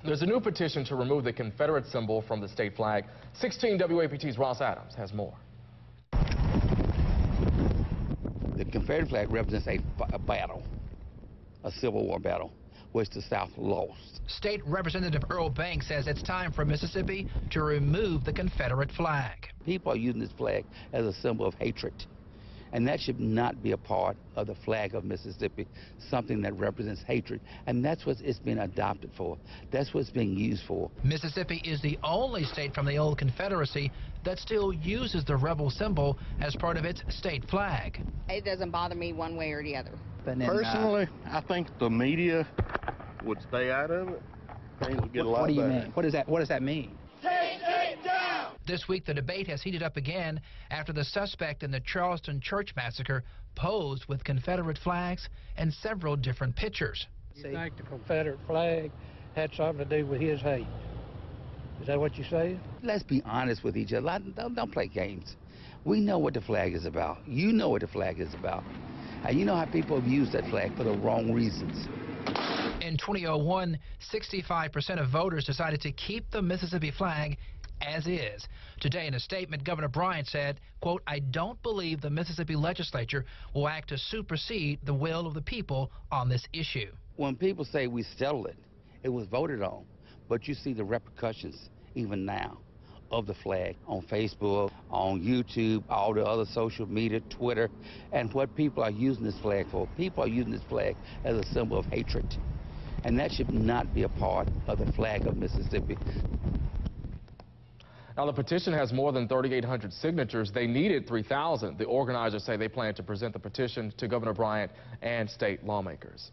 There's a new petition to remove the Confederate symbol from the state flag. 16 WAPT's Ross Adams has more. The Confederate flag represents a battle, a Civil War battle, which the South lost. State Representative Earl Banks says it's time for Mississippi to remove the Confederate flag. People are using this flag as a symbol of hatred, and that should not be a part of the flag of Mississippi, something that represents hatred, and that's what it's been adopted for. That's what it's being used for. Mississippi is the only state from the old Confederacy that still uses the rebel symbol as part of its state flag. It doesn't bother me one way or the other. Personally, I think the media would stay out of it. Things would get a lot better. What do you mean? What does that mean? Take it down! This week, the debate has heated up again after the suspect in the Charleston church massacre posed with Confederate flags and several different pictures. You think the Confederate flag had something to do with his hate? Is that what you say? Let's be honest with each other. Don't play games. We know what the flag is about. You know what the flag is about. And you know how people have used that flag for the wrong reasons. In 2001, 65% of voters decided to keep the Mississippi flag as is. Today, in a statement, Governor Bryant said, quote, "I don't believe the Mississippi legislature will act to supersede the will of the people on this issue." When people say we settled it, it was voted on, but you see the repercussions even now of the flag on Facebook, on YouTube, all the other social media, Twitter, and what people are using this flag for. People are using this flag as a symbol of hatred, and that should not be a part of the flag of Mississippi. Now, the petition has more than 3,800 signatures. They needed 3,000. The organizers say they plan to present the petition to Governor Bryant and state lawmakers.